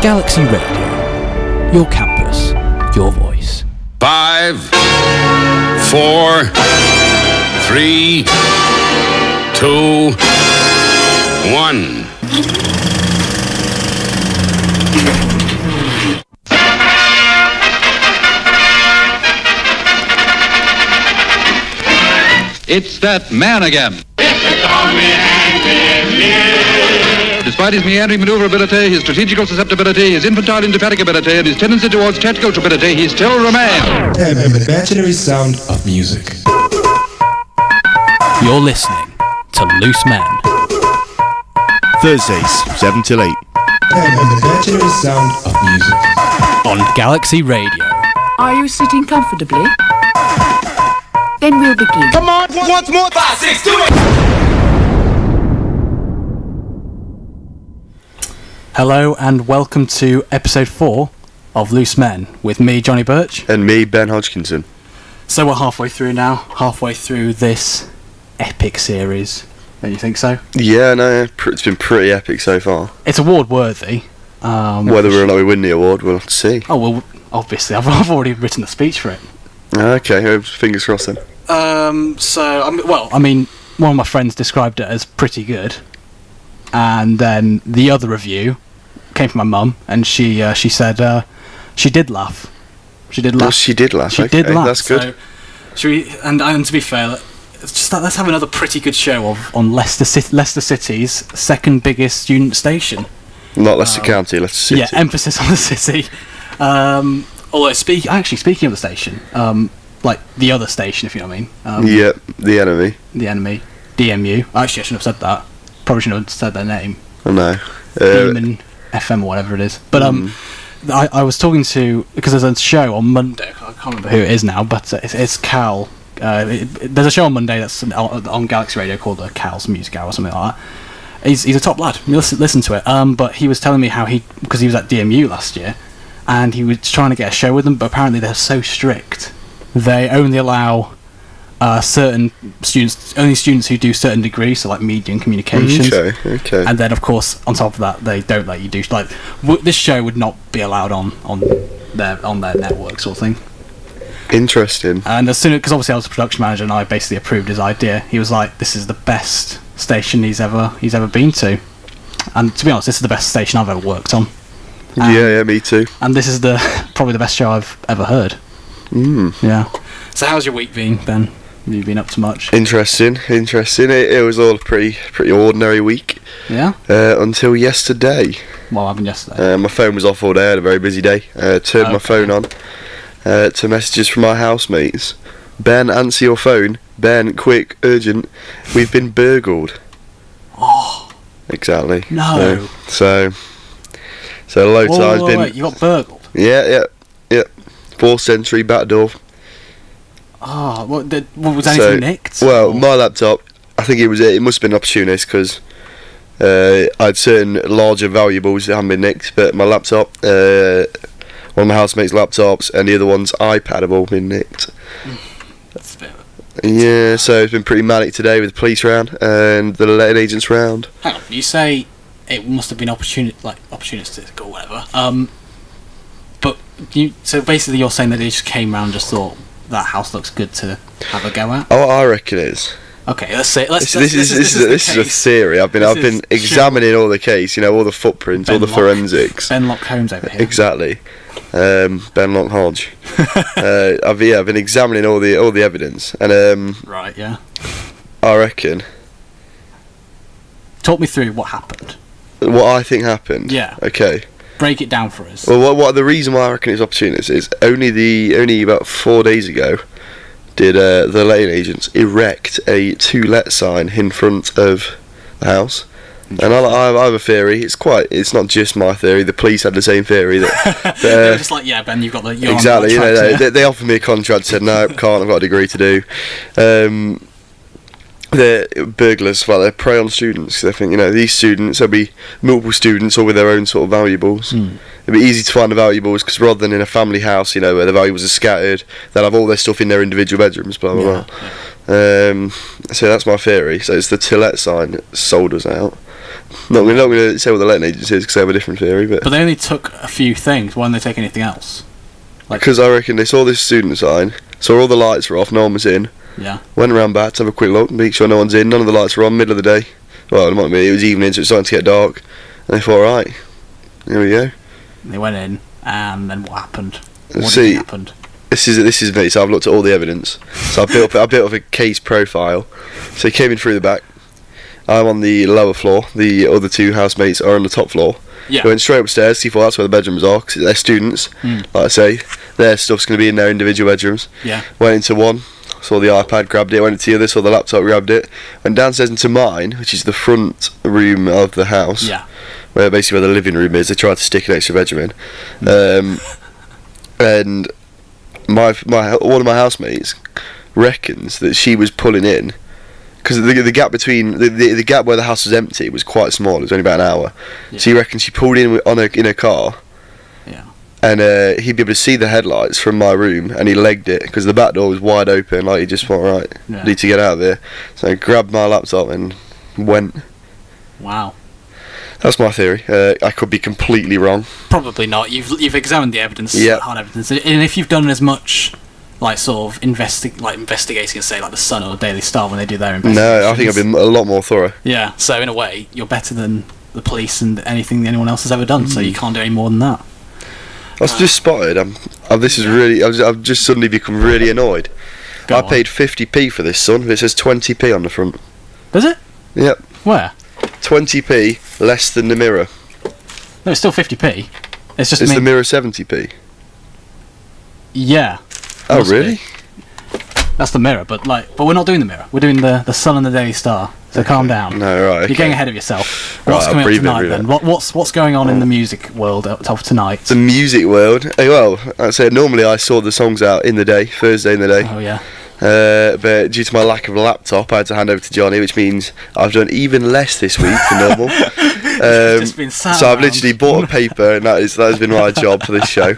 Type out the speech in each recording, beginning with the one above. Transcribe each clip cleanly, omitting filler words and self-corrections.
Galaxy Radio. Your campus, your voice. 5, 4, 3, 2, 1. It's that man again. Despite his meandering maneuverability, his strategical susceptibility, his infantile indefatigability, and his tendency towards tactical stupidity, he still remains an imaginary sound of music. You're listening to Loose Men. Thursdays, 7 till 8. An imaginary sound of music. On Galaxy Radio. Are you sitting comfortably? Then we'll begin. Come on, once more. 5, 6, 2, 8. Hello and welcome to episode 4 of Loose Men with me, Johnny Birch. And me, Ben Hodgkinson. So we're halfway through now, halfway through this epic series. Don't you think so? Yeah, no, it's been pretty epic so far. It's award worthy. Whether or not we win the award, we'll have to see. Oh, well, obviously, I've already written the speech for it. Okay, fingers crossed then. One of my friends described it as pretty good, and then the other review came from my mum, and she said she did laugh. She did laugh. Oh, she did laugh. She did laugh. That's good. So, should we? And to be fair, let's have another pretty good show on Leicester City's second biggest student station. Not Leicester County, Leicester City. Yeah, emphasis on the city. Although speaking of the station, like the other station, if you know what I mean. Yeah, the enemy. The enemy, DMU. Actually, I shouldn't have said that. Probably shouldn't have said their name. I know. Demon FM or whatever it is. But I was talking to, because there's a show on Monday. I can't remember who it is now, but it's Cal. There's a show on Monday that's on Galaxy Radio called Cal's Music Hour or something like that. He's a top lad. You listen to it. But he was telling me how because he was at DMU last year, and he was trying to get a show with them, but apparently they're so strict. They only allow certain students who do certain degrees, so like media and communications. Okay. And then, of course, on top of that, they don't let you do this show would not be allowed on their network sort of thing. Interesting. And as soon because obviously I was the production manager and I basically approved his idea. He was like, "This is the best station he's ever been to," and to be honest, this is the best station I've ever worked on. Yeah, me too. And this is probably the best show I've ever heard. Yeah. So how's your week been, Ben? Have you been up to much? Interesting. It was all a pretty ordinary week. Yeah. Until yesterday. What happened yesterday? My phone was off all day. I had a very busy day. Turned my phone on to messages from my housemates. Ben, answer your phone. Ben, quick, urgent. We've been burgled. Oh. Exactly. No. So low time's been. Wait, you got burgled? Yeah. 4th century back door. Oh, what was anything nicked? Well, my laptop, I think it must have been an opportunist because I had certain larger valuables that hadn't been nicked, but my laptop, one of my housemates' laptops, and the other one's iPad have all been nicked. That's a bit. Yeah, so it's been pretty manic today with the police round and the letting agents round. Hang on, you say it must have been opportunistic or whatever. But so basically you're saying that they just came round and just thought that house looks good to have a go at? Oh, I reckon it is. Okay, let's say this is a theory. I've been examining all the case, all the footprints, all the forensics. Ben Lock Holmes over here. Exactly. Ben Lock Hodge. I've been examining all the evidence, and right, yeah. I reckon. Talk me through what happened. What I think happened. Yeah. Okay. Break it down for us. Well, what the reason why I reckon it's opportunist is only about 4 days ago did the letting agents erect a to let sign in front of the house. And I have a theory. It's not just my theory. The police had the same theory that they're just like, yeah, Ben, you've got the exactly. They offered me a contract. Said no, can't. I've got a degree to do. They're burglars. Well, they prey on students. They think these students. There'll be multiple students all with their own sort of valuables. It'd be easy to find the valuables because rather than in a family house, where the valuables are scattered, they'll have all their stuff in their individual bedrooms. Blah blah blah. So that's my theory. So it's the to let sign that sold us out. Not going to say what the letting agency is because they have a different theory, but they only took a few things. Why didn't they take anything else? because I reckon they saw this student sign, saw all the lights were off, no one was in. Yeah. Went around back to have a quick look, make sure no one's in. None of the lights were on. Middle of the day. Well, it might be. It was evening, so it's starting to get dark. And they thought, right, here we go. They went in, and then what happened? What See, happened? This is me. So I've looked at all the evidence. So I built up a case profile. So he came in through the back. I'm on the lower floor. The other two housemates are on the top floor. Yeah. They went straight upstairs. He thought that's where the bedrooms are because they're students. Like I say, their stuff's going to be in their individual bedrooms. Yeah. Went into one, saw the iPad, grabbed it. Went into the other, saw the laptop, grabbed it. Went downstairs into mine, which is the front room of the house. Yeah. Where basically where the living room is. They tried to stick an extra bedroom in. And one of my housemates reckons that she was pulling in because the gap between the gap where the house was empty was quite small. It was only about an hour. Yeah. So he reckons she pulled in in a car. Yeah. And he'd be able to see the headlights from my room, and he legged it because the back door was wide open. Like he just thought, right, Yeah. need to get out of there. So I grabbed my laptop and went. Wow. That's my theory. I could be completely wrong. Probably not. You've examined the evidence, Yeah. hard evidence, and if you've done as much, like sort of investigating, say like the Sun or the Daily Star when they do their investigations. No, I think I've been a lot more thorough. Yeah. So in a way, you're better than the police and anything anyone else has ever done. So you can't do any more than that. I've just spotted. I've just suddenly become really annoyed. Go I on. paid 50p for this, son. It says 20p on the front. Does it? Yep, Where? 20p less than the mirror. No, it's still 50p. It's just Is the mirror 70p? Yeah. Oh, Must be. really? That's the mirror, but we're not doing the mirror. We're doing the Sun and the Daily Star. So calm down. No, right. Okay. You're getting ahead of yourself. Right, What's I'll coming up breathe in, tonight breathe then? in. What's going on in the music world of tonight? The music world. Well, I said normally I saw the songs out in the day, Thursday in the day. Oh yeah. But due to my lack of a laptop, I had to hand over to Johnny, which means I've done even less this week than normal. Just been sat So I've around. literally bought a paper, and that has been my job for this show.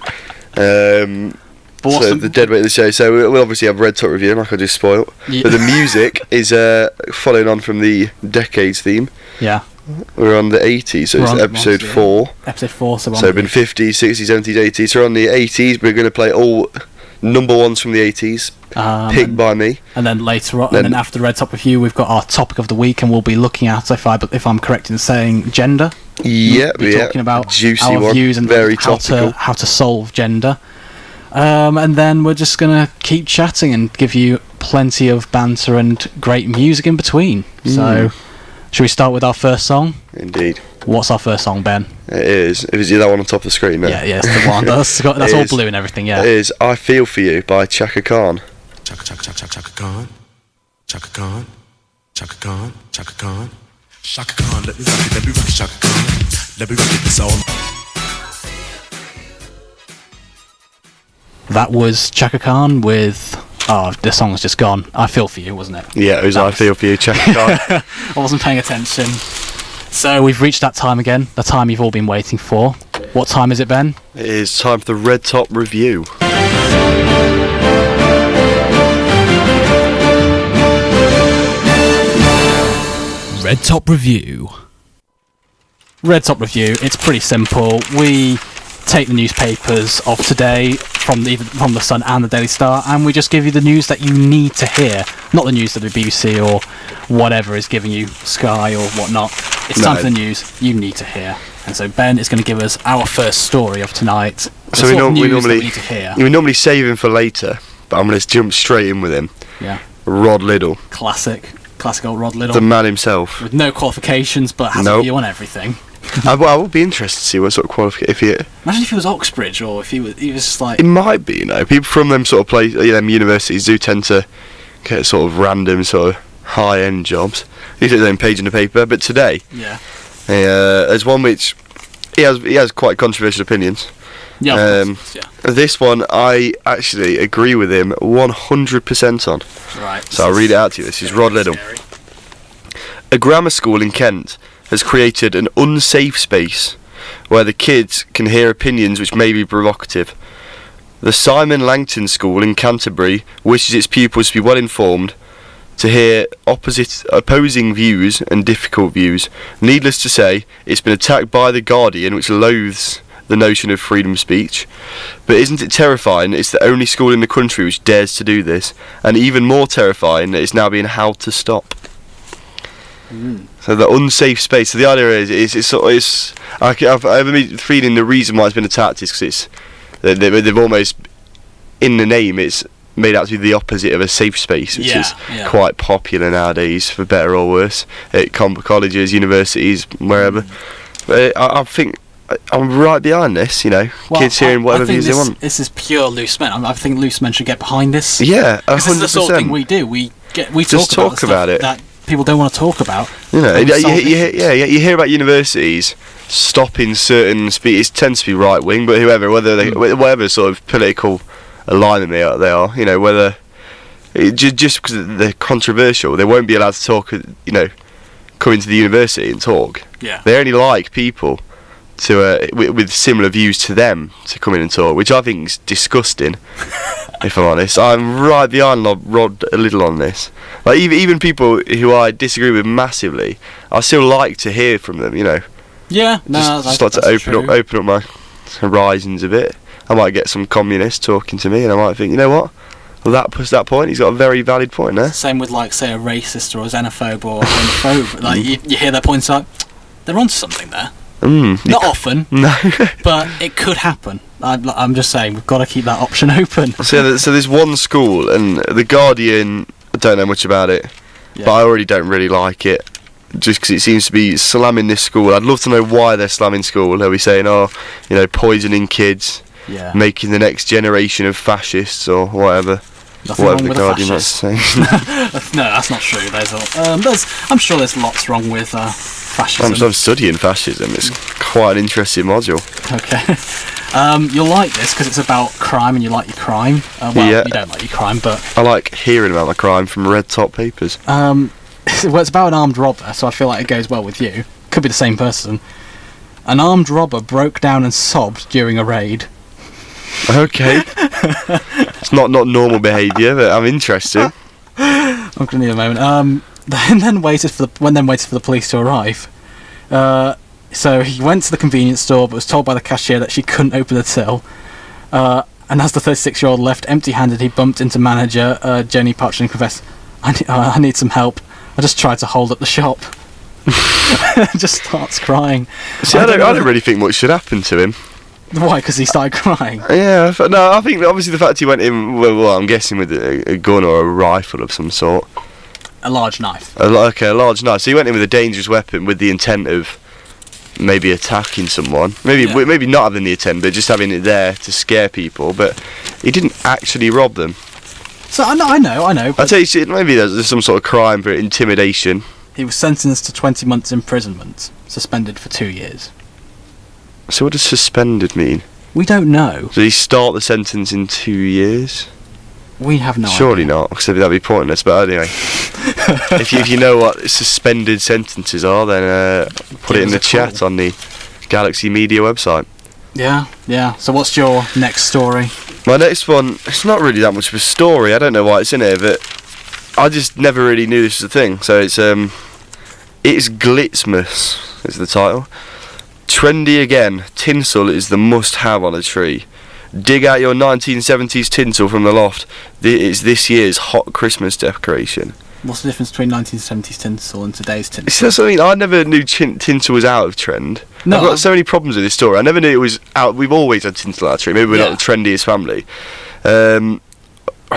But So the dead weight of the show. So we'll obviously have Red Top review, like I just spoilt. Yeah. But the music is following on from the decades theme. Yeah. We're on the 80s, so We're it's on episode the 4. Episode 4. So, So we've been 50s, 60s, 70s, 80s. So we're on the 80s. We're going to play all number ones from the 80s, picked by me. and then later on, Then- and then after the Red Top review, we've got our topic of the week, and we'll be looking at, if I'm correct in saying, gender. Yeah, We're yeah. talking about Juicy our one. views and Very how topical. to solve gender. And then we're just gonna keep chatting and give you plenty of banter and great music in between. So, should we start with our first song? Indeed. What's our first song, Ben? It is. Is it that one on top of the screen now? Yeah, that's the one. That's It all is. blue and everything. It Yeah. is I Feel For You by Chaka Khan. Chaka Chaka Chaka Chaka Khan, Chaka Khan, Chaka Khan, Chaka Khan, Chaka Khan. Let me rock it, Chaka Khan. Let me rock it, this all. That was Chaka Khan with. Oh, the song's just gone. I Feel For You, wasn't it? Yeah, it was I Feel For You, Chaka Khan. I wasn't paying attention. So we've reached that time again, the time you've all been waiting for. What time is it, Ben? It is time for the Red Top review. Red Top Review. Red Top Review, it's pretty simple. We take the newspapers of today from the Sun and the Daily Star, and we just give you the news that you need to hear. Not the news that the BBC or whatever is giving you, Sky or whatnot. It's time No. for the news you need to hear. And so Ben is going to give us our first story of tonight. The So sort of we news that normally we need to hear. we normally save him for later, but I'm going to jump straight in with him. Yeah, Rod Liddle, classic old Rod Liddle. the man himself. With no qualifications, but has a Nope. view on everything. I will be interested to see what sort of qualification. Imagine if he was Oxbridge, or if he was just like... It might be, people from them sort of them universities do tend to get sort of random sort of high-end jobs. He's at his own page in the paper, but today Yeah. there's one which he has quite controversial opinions. Yeah, of course, yeah. This one I actually agree with him 100% on. Right. So I'll read it out to you. This is Rod Liddle. Scary. A grammar school in Kent has created an unsafe space where the kids can hear opinions which may be provocative. The Simon Langton School in Canterbury wishes its pupils to be well informed, to hear opposing views and difficult views. Needless to say, it's been attacked by The Guardian, which loathes the notion of freedom of speech. But isn't it terrifying it's the only school in the country which dares to do this? And even more terrifying that it's now being held to stop. So the unsafe space. So the idea is I have a feeling the reason why it's been attacked is because they've almost, in the name, it's made out to be the opposite of a safe space, which is quite popular nowadays, for better or worse, at colleges, universities, wherever. But I think I'm right behind this. Kids hearing whatever views they want. This is pure loose men. I think loose men should get behind this. Yeah, 100%. This is the sort of thing we do. We just talk about it. That people don't want to talk about. You hear about universities stopping certain speech. It tends to be right wing, but whatever sort of political alignment they are, whether just because they're controversial, they won't be allowed to talk. Come into the university and talk. Yeah, they only like people to with similar views to them to come in and talk, which I think is disgusting. If I'm honest, I'm right behind Rod a little on this. Like even people who I disagree with massively, I still like to hear from them. Yeah, just like to open up my horizons a bit. I might get some communist talking to me, and I might think, you know what? Well, that point, he's got a very valid point there. Same with, like, say, a racist or a xenophobe or a homophobe. Like, you hear their points, like, they're onto something there. Not often, no, but it could happen. I'm just saying, we've got to keep that option open. So there's one school, and The Guardian, I don't know much about it, but I already don't really like it. Just because it seems to be slamming this school. I'd love to know why they're slamming school. They'll be saying, poisoning kids, making the next generation of fascists or whatever. Nothing whatever wrong The with Guardian has to say. No, that's not true. I'm sure there's lots wrong with fascism. I'm studying fascism. It's quite an interesting module. Okay. You'll like this because it's about crime and you like your crime. You don't like your crime, but I like hearing about my crime from Red Top Papers. Well, it's about an armed robber, so I feel like it goes well with you. Could be the same person. An armed robber broke down and sobbed during a raid. Okay. It's not normal behaviour, but I'm interested. I'm gonna need a moment. Then waited for the police to arrive. So he went to the convenience store, but was told by the cashier that she couldn't open the till. And as the 36-year-old left empty-handed, he bumped into manager Jenny Patch and confessed, "I need some help. I just tried to hold up the shop." Just starts crying. See, I don't really think much should happen to him. Why? Because he started crying? Yeah, no, I think obviously the fact he went in, well I'm guessing with a gun or a rifle of some sort. A large knife. A large knife. So he went in with a dangerous weapon with the intent of maybe attacking someone. Maybe not having the intent, but just having it there to scare people. But he didn't actually rob them. So I know. I'd say maybe there's some sort of crime for intimidation. He was sentenced to 20 months imprisonment, suspended for 2 years. So what does suspended mean? We don't know. Did he start the sentence in 2 years? We have no idea. Surely not, because that'd be pointless. But anyway, if you know what suspended sentences are, then put it in the chat on the Galaxy Media website. Yeah. So what's your next story? My next one, it's not really that much of a story. I don't know why it's in here, but I just never really knew this was a thing. So it's Glitzmas is the title. Trendy again. Tinsel is the must-have on a tree. Dig out your 1970s tinsel from the loft. It's this year's hot Christmas decoration. What's the difference between 1970s tinsel and today's tinsel? It's something I never knew tinsel was out of trend. No, I've got so many problems with this story. I never knew it was out. We've always had tinsel on our tree. Maybe we're not the trendiest family.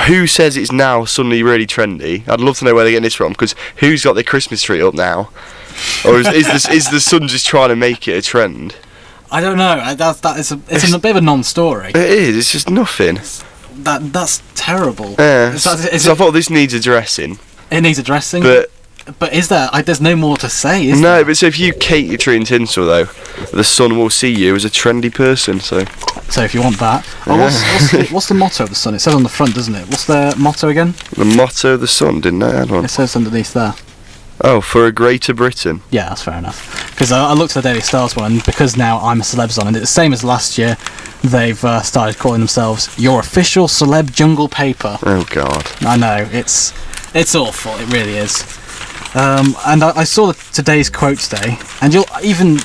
Who says it's now suddenly really trendy? I'd love to know where they're getting this from, because who's got their Christmas tree up now? Or is the sun just trying to make it a trend? I don't know. It's a bit of a non-story. It is. It's just nothing. That's terrible. Yeah. So I thought this needs addressing. It needs addressing. But is there? There's no more to say, is there? No, but so if you cake your tree in tinsel, though, the sun will see you as a trendy person. So if you want that, what's the motto of the sun? It says on the front, doesn't it? What's the motto again? The motto of the sun, didn't I? It says underneath there. Oh, for a greater Britain. Yeah, that's fair enough. Because I looked at the Daily Stars one, and because now I'm a Celebs on, and it's the same as last year, they've started calling themselves your official celeb jungle paper. Oh God. I know, it's It's awful. It really is. And I saw today's quotes day, and you'll even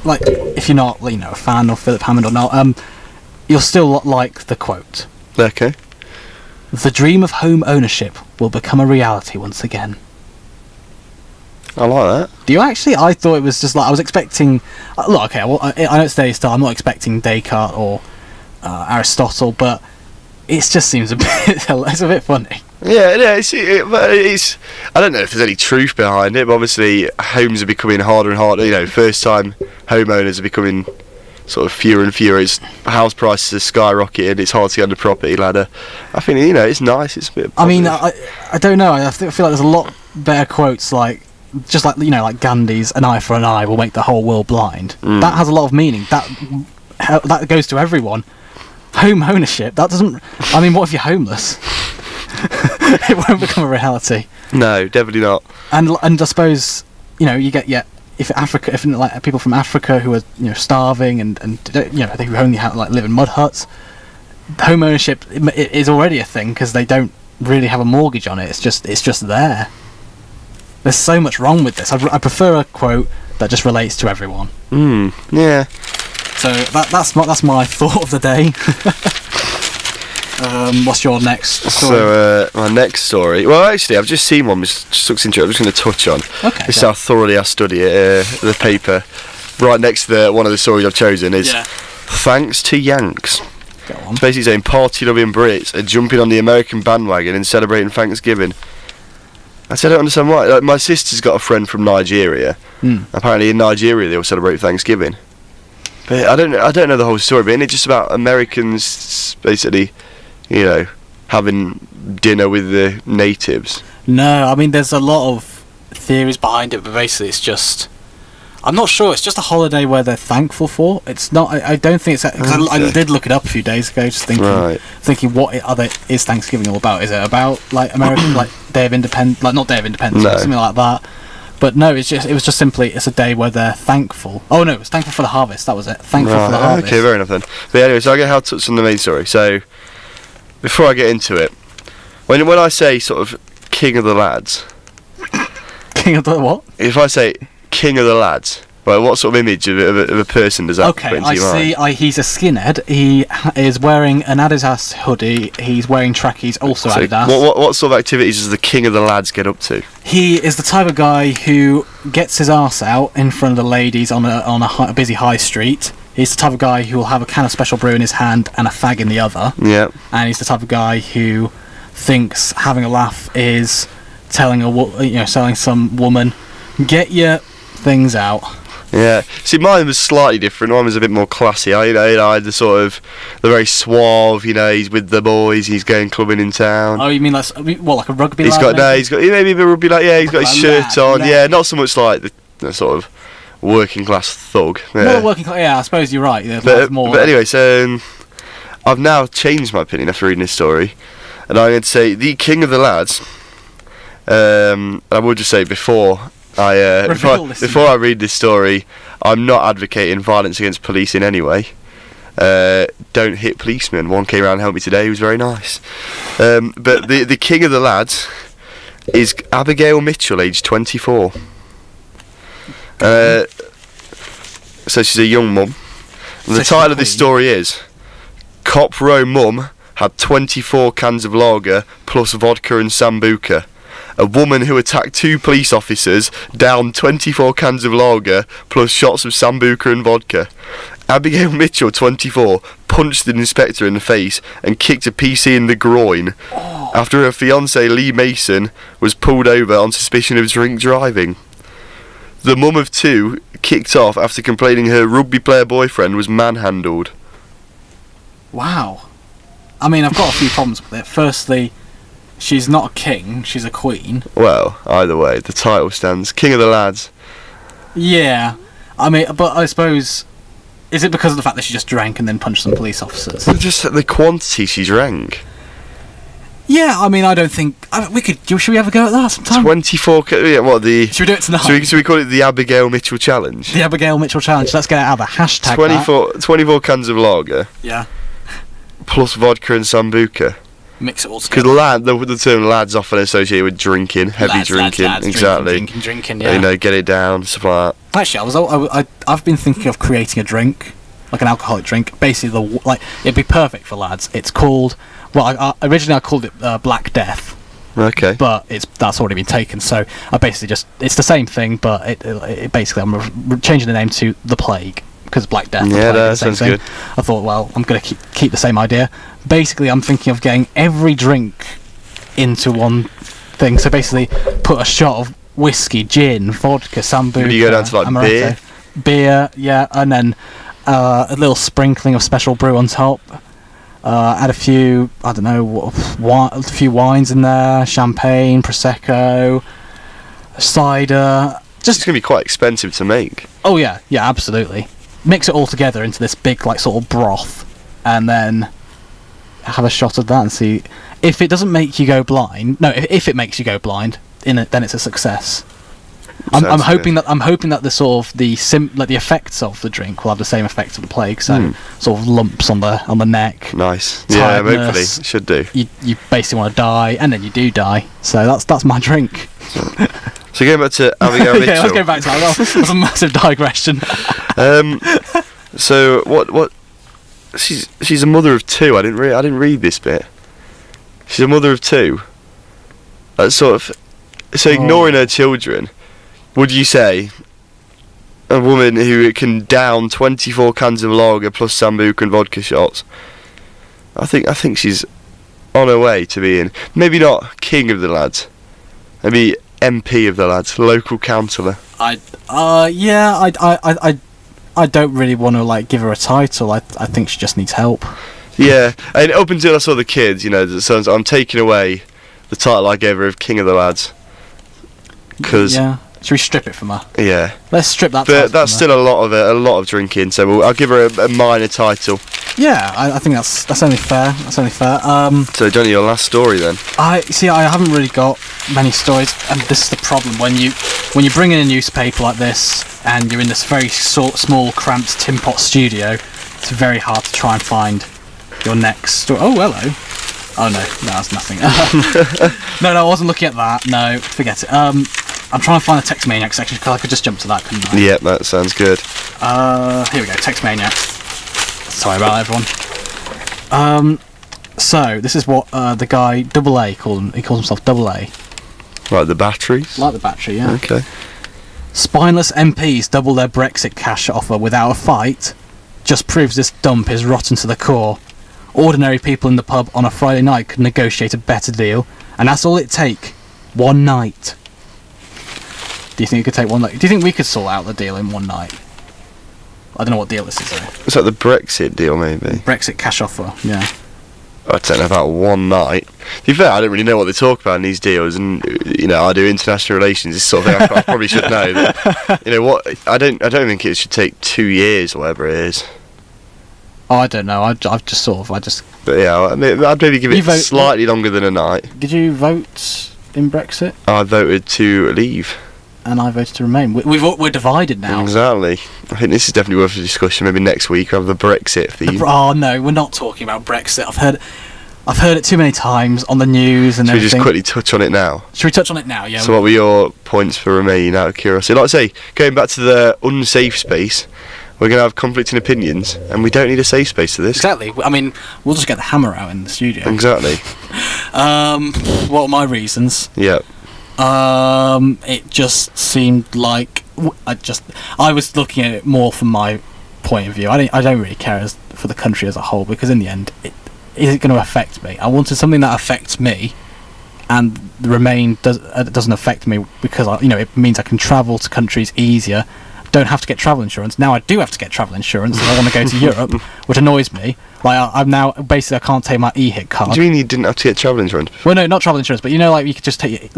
like if you're not a fan of Philip Hammond or not, you'll still like the quote. Okay. The dream of home ownership will become a reality once again. I like that. Do you actually? I thought it was just like I was expecting. Look, okay, well, I know it's today's style. I'm not expecting Descartes or Aristotle, but it just seems a bit. It's a bit funny. Yeah, but it's. I don't know if there's any truth behind it, but obviously homes are becoming harder and harder. First-time homeowners are becoming sort of fewer and fewer. House prices are skyrocketing. It's hard to get on the property ladder. I think it's nice. It's a bit. I mean, I don't know. I feel like there's a lot better quotes like Gandhi's "an eye for an eye will make the whole world blind." That has a lot of meaning. That goes to everyone. Home ownership. That doesn't. I mean, what if you're homeless? It won't become a reality. No, definitely not. And I suppose you get if people from Africa who are starving and they who only live in mud huts, home ownership is already a thing because they don't really have a mortgage on it. It's just there. There's so much wrong with this. I prefer a quote that just relates to everyone. Yeah. So that's my thought of the day. What's your next story? So my next story. Well, actually, I've just seen one which just looks into it. I'm just going to touch on. Okay. This is how thoroughly I study it. The paper, right next to one of the stories I've chosen is thanks to Yanks. Go on. It's basically saying party-loving Brits are jumping on the American bandwagon and celebrating Thanksgiving. I don't understand why. Like, my sister's got a friend from Nigeria. Apparently, in Nigeria, they all celebrate Thanksgiving. But I don't know the whole story. But isn't it just about Americans basically, having dinner with the natives? No, I mean there's a lot of theories behind it, but basically it's just. I'm not sure. It's just a holiday where they're thankful for. It's not. I don't think it's. Cause I did look it up a few days ago, just thinking what is Thanksgiving all about? Is it about American Day of Independence, not Day of Independence, or something like that? But no, it was just simply it's a day where they're thankful. Oh no, it's thankful for the harvest. That was it. Thankful for the harvest. Okay, fair enough then. But anyway, so I get how to touch on the main story. So before I get into it, when I say sort of king of the lads, king of the what? If I say king of the lads, well, what sort of image of a person does that put into your mind? I see. He's a skinhead. He is wearing an Adidas hoodie. He's wearing trackies, also Adidas. What sort of activities does the king of the lads get up to? He is the type of guy who gets his arse out in front of the ladies on a busy high street. He's the type of guy who will have a can of special brew in his hand and a fag in the other. Yeah. And he's the type of guy who thinks having a laugh is telling some woman, get your things out. Yeah. See, mine was slightly different. Mine was a bit more classy. I had the sort of the very suave. He's with the boys. He's going clubbing in town. Oh, you mean like a rugby? He's got maybe a rugby he's got his shirt on. Yeah, not so much like the sort of working class thug. Yeah. Not working class. Yeah, I suppose you're right. There's but more. But anyway, so I've now changed my opinion after reading this story, and I'm going to say the king of the lads. I would just say before I read this story, I'm not advocating violence against police in any way. Don't hit policemen. One came around and helped me today. He was very nice. But the king of the lads is Abigail Mitchell, aged 24. So she's a young mum. And the title of this story is Cop Row Mum had 24 cans of lager plus vodka and sambuca. A woman who attacked 2 police officers downed 24 cans of lager plus shots of sambuca and vodka. Abigail Mitchell, 24, punched an inspector in the face and kicked a PC in the groin after her fiancé Lee Mason was pulled over on suspicion of drink driving. The mum of 2 kicked off after complaining her rugby player boyfriend was manhandled. Wow. I mean, I've got a few problems with it. Firstly, she's not a king, she's a queen. Well, either way, the title stands. King of the lads. Yeah. I mean, but I suppose... Is it because of the fact that she just drank and then punched some police officers? Just the quantity she drank. Yeah, I mean, I don't think... Should we ever go at that sometime? 24... Yeah, what, the... Should we do it tonight? Should we call it the Abigail Mitchell Challenge? The Abigail Mitchell Challenge. Let's get it out of the hashtag 24 cans of lager. Yeah. Plus vodka and sambuca. Mix it all Because together. the term lad's often associated with drinking, heavy drinking, exactly. Drinking, yeah. You know, get it down, stuff like that. Actually, I've been thinking of creating a drink, like an alcoholic drink. Basically, it'd be perfect for lads. It's called, originally I called it Black Death, Okay. but that's already been taken. So I basically it's the same thing, but it basically I'm changing the name to The Plague, because Black Death. Yeah, Plague, that the same sounds thing. good. I thought, well, I'm gonna keep the same idea. Basically, I'm thinking of getting every drink into one thing. So basically, put a shot of whiskey, gin, vodka, sambuca. Would you go down to like amaretto. Beer, yeah, and then a little sprinkling of special brew on top. Add a few, I don't know, a few wines in there, champagne, prosecco, cider. It's going to be quite expensive to make. Oh yeah, absolutely. Mix it all together into this big, like, sort of broth, and then have a shot of that and see if it doesn't make you go blind. No, if it makes you go blind, then it's a success. I'm hoping that the sort of the effects of the drink will have the same effects of the plague. So sort of lumps on the neck. Nice. Yeah, hopefully it should do. You basically want to die, and then you do die. So that's my drink. So going back to Abigail Mitchell. Okay, let's go back to that. That was a massive digression. So what? She's a mother of two. I didn't read this bit. She's a mother of two. That's sort of. So ignoring her children, would you say a woman who can down 24 cans of lager plus sambuca and vodka shots? I think she's on her way to being maybe not king of the lads, maybe MP of the lads, local councillor. I don't really want to like give her a title. I think she just needs help. Yeah, and up until I saw the kids, you know, so I'm taking away the title I gave her of king of the lads. Yeah. Should we strip it from her? Yeah. Let's strip that. But that's still a lot of drinking, so I'll give her a minor title. Yeah, I think that's only fair. So Johnny, your last story then. I haven't really got many stories, and this is the problem when you bring in a newspaper like this and you're in this very small, cramped tin pot studio. It's very hard to try and find your next story. Oh, hello. Oh no, that's nothing. No, I wasn't looking at that. No, forget it. I'm trying to find the Text Maniac section because I could just jump to that, couldn't I? Yeah, that sounds good. Here we go, Text Maniac. Sorry about that, everyone. So this is what the guy Double A called him. He calls himself Double A. Like the batteries? Like the battery, yeah. Okay. Spineless MPs double their Brexit cash offer without a fight. Just proves this dump is rotten to the core. Ordinary people in the pub on a Friday night could negotiate a better deal, and that's all it take. One night. Do you think it could take one night? Do you think we could sort out the deal in one night? I don't know what deal this is though. It's like the Brexit deal, maybe. Brexit cash offer, yeah. I don't know about one night. To be fair, I don't really know what they talk about in these deals, and you know, I do international relations. This sort of thing I probably should know. But, you know what? I don't think it should take 2 years or whatever it is. Oh, I don't know. I've just. But yeah, I'd maybe give it slightly longer than a night. Did you vote in Brexit? I voted to leave. And I voted to remain. We're divided now. Exactly. I think this is definitely worth a discussion. Maybe next week we'll have the Brexit theme. Oh no, we're not talking about Brexit. I've heard it too many times on the news and everything. Should we just quickly touch on it now? Should we touch on it now? Yeah. So what were your points for Remain, out of curiosity? Like I say, going back to the unsafe space, we're going to have conflicting opinions, and we don't need a safe space for this. Exactly. I mean, we'll just get the hammer out in the studio. Exactly. What are my reasons? Yeah. It just seemed like I was looking at it more from my point of view. I don't really care for the country as a whole, because in the end, is it going to affect me? I wanted something that affects me, and the Remain doesn't affect me because it means I can travel to countries easier. Don't have to get travel insurance. Now I do have to get travel insurance if I want to go to Europe, which annoys me. Like I'm now basically I can't take my e-hit card. What do you mean you didn't have to get travel insurance? Well, no, not travel insurance, but like you could just take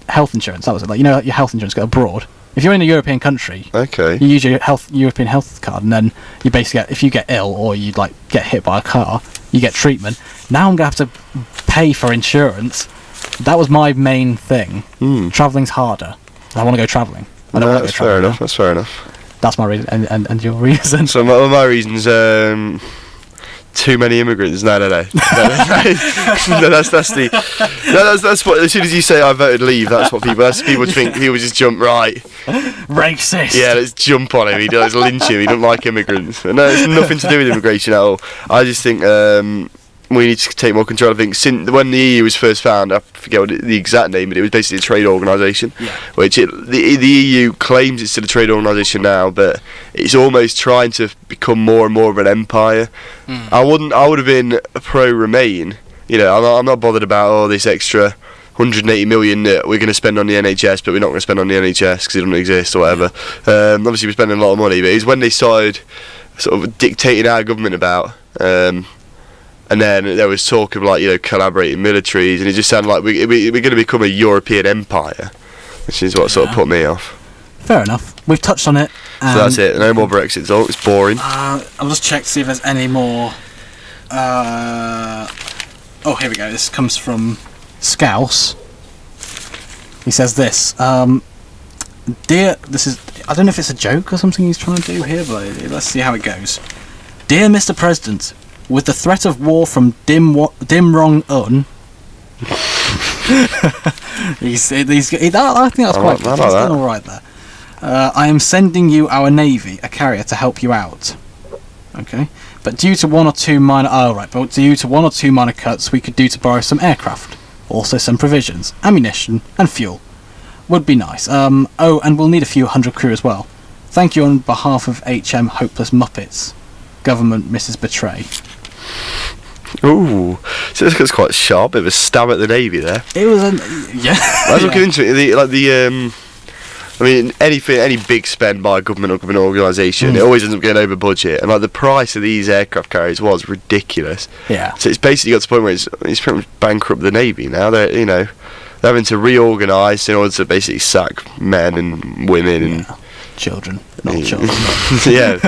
health insurance. That was it. Like like your health insurance go abroad. If you're in a European country, okay, you use your European health card, and then you basically if you get ill or you like get hit by a car, you get treatment. Now I'm gonna have to pay for insurance. That was my main thing. Travelling's harder. I want to go travelling. That's fair enough. That's fair enough. That's my reason, and your reason. So my reasons, 2 too many immigrants. No. No, that's what. As soon as you say I voted Leave, that's what people. That's people think. People just jump right. Racist. Yeah, let's jump on him. Let's lynch him. He don't like immigrants. But no, it's nothing to do with immigration at all. I just think we need to take more control. I think since when the EU was first found, I forget what the exact name, but it was basically a trade organisation. Yeah. Which the EU claims it's still a trade organisation now, but it's almost trying to become more and more of an empire. I would have been pro-Remain. You know, I'm not bothered about this extra 180 million that we're going to spend on the NHS, but we're not going to spend on the NHS because it doesn't exist or whatever. Obviously, we're spending a lot of money, but it's when they started sort of dictating our government about. And then there was talk of collaborating militaries, and it just sounded like we're going to become a European empire, which is what sort of put me off. Fair enough. We've touched on it. So that's it. No more Brexit talk. It's boring. I'll just check to see if there's any more. Oh, here we go. This comes from Scouse. He says this. Dear, this is. I don't know if it's a joke or something he's trying to do here, but let's see how it goes. Dear Mr. President, with the threat of war from Dim Rong Un. I think that's quite good. He's done all right there. I am sending you our navy, a carrier, to help you out. Okay, but due to one or two minor cuts, we could do to borrow some aircraft, also some provisions, ammunition, and fuel. Would be nice. And we'll need a few hundred crew as well. Thank you on behalf of HM Hopeless Muppets. Government Mrs. Betray. Ooh, so this gets quite sharp. Bit of a stab at the navy there. It was Let's look into it. I mean, any big spend by a government or government organisation, it always ends up getting over budget. And the price of these aircraft carriers was ridiculous. Yeah. So it's basically got to the point where it's pretty much bankrupt the navy now. They're having to reorganise in order to basically sack men and women and children, not children. Yeah.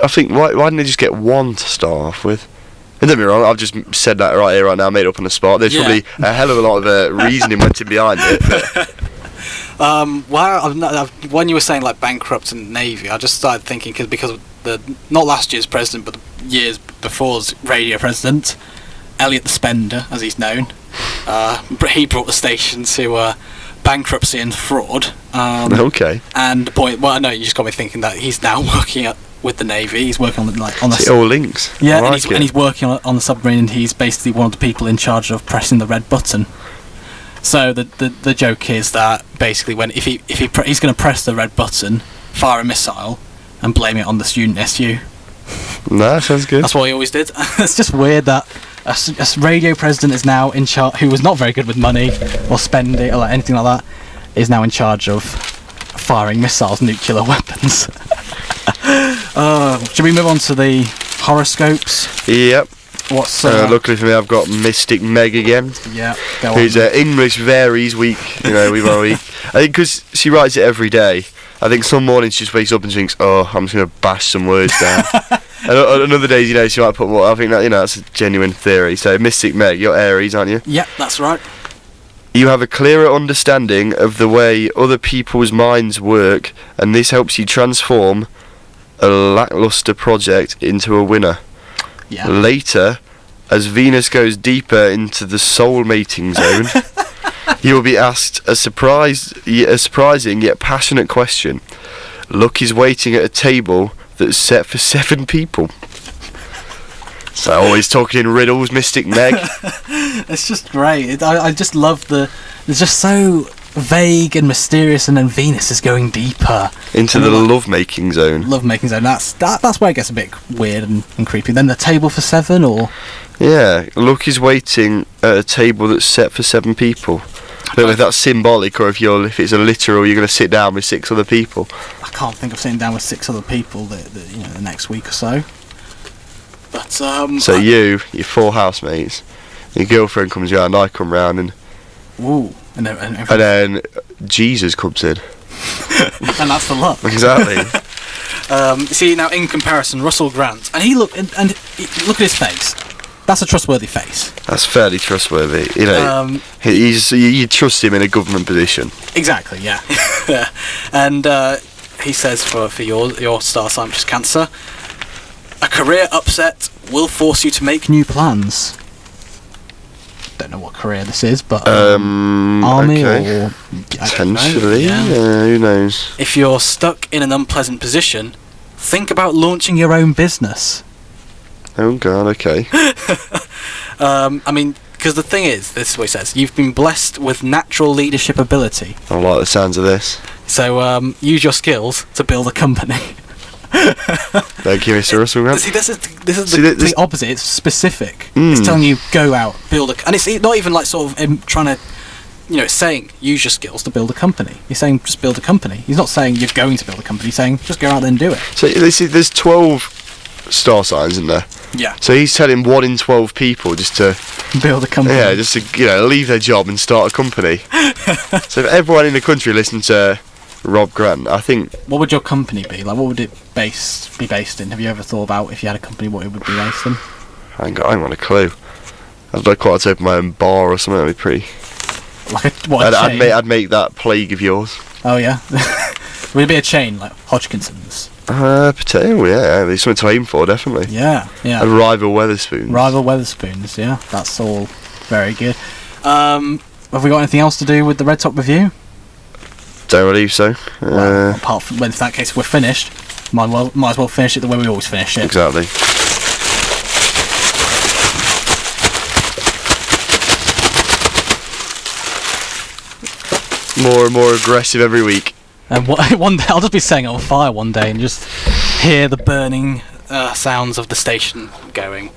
I think why didn't they just get one to start off with? And don't be wrong, I've just said that right here, right now, made up on the spot. There's probably a hell of a lot of reasoning went in behind it. When you were saying bankrupt and navy, I just started thinking because of not last year's president, but the years before's radio president, Elliot the Spender, as he's known. He brought the station to bankruptcy and fraud. Okay. And you just got me thinking that he's now working with the navy. He's working on the. It all links. Yeah, and he's working on the submarine, and he's basically one of the people in charge of pressing the red button. So the joke is that basically if he's going to press the red button, fire a missile, and blame it on the student SU. No, sounds good. That's what he always did. It's just weird that a radio president is now in charge, who was not very good with money or spending or anything like that, is now in charge of firing missiles, nuclear weapons. Should we move on to the horoscopes? Yep. What's luckily for me, I've got Mystic Meg again. Yeah, go on. Whose English varies week by week. I think because she writes it every day. I think some mornings she just wakes up and thinks, "Oh, I'm just gonna bash some words down." And other days, she might put more. I think that that's a genuine theory. So Mystic Meg, you're Aries, aren't you? Yep, that's right. You have a clearer understanding of the way other people's minds work, and this helps you transform a lackluster project into a winner. Yeah. Later, as Venus goes deeper into the soul mating zone, you will be asked a surprising yet passionate question. Luck is waiting at a table that's set for 7 people. So always talking in riddles, Mystic Meg. It's just great. I just love it's just so vague and mysterious, and then Venus is going deeper into the love-making zone. Love-making zone. That's where it gets a bit weird and creepy. Then the table for 7, or luck is waiting at a table that's set for 7 people. I don't know if that's symbolic or if it's a literal. You're going to sit down with 6 other people. I can't think of sitting down with 6 other people the next week or so. But so your 4 housemates, your girlfriend comes round, I come round, and and then Jesus comes in. And that's the luck. Exactly. See, now in comparison, Russell Grant, and look at his face. That's a trustworthy face. That's fairly trustworthy. You trust him in a government position. Exactly, yeah. And he says for your star sign, which is Cancer, A career upset will force you to make new plans. Don't know what career this is, but army okay. or Potentially, yeah. who knows? If you're stuck in an unpleasant position, think about launching your own business. Oh god, okay. I mean, because the thing is, this is what he says, you've been blessed with natural leadership ability. I like the sounds of this. So use your skills to build a company. Thank you, Mr. Russell Grant. See, this is the opposite. It's specific. It's telling you go out, build a, and it's not even like sort of trying to, it's saying use your skills to build a company. He's saying just build a company. He's not saying you're going to build a company. He's saying just go out there and do it. So there's 12 star signs, isn't there? Yeah. So he's telling 1 in 12 people just to build a company. Yeah, just to leave their job and start a company. So if everyone in the country listened to Rob Grant, I think. What would your company be? Like, what would it be based in? Have you ever thought about if you had a company, what it would be based in? I ain't got a clue. I'd like quite to open my own bar or something. That'd be pretty. Like a chain? I'd make that plague of yours. Oh yeah. Would it be a chain like Hodgkinson's? Potentially, yeah. There's something to aim for, definitely. Yeah. And rival Weatherspoons. Rival Weatherspoons, yeah. That's all very good. Have we got anything else to do with the Red Top review? Don't believe so. Well, apart from, in that case, we're finished. Might as well finish it the way we always finish it. Exactly. More and more aggressive every week. And one day I'll just be setting it on fire one day and just hear the burning sounds of the station going.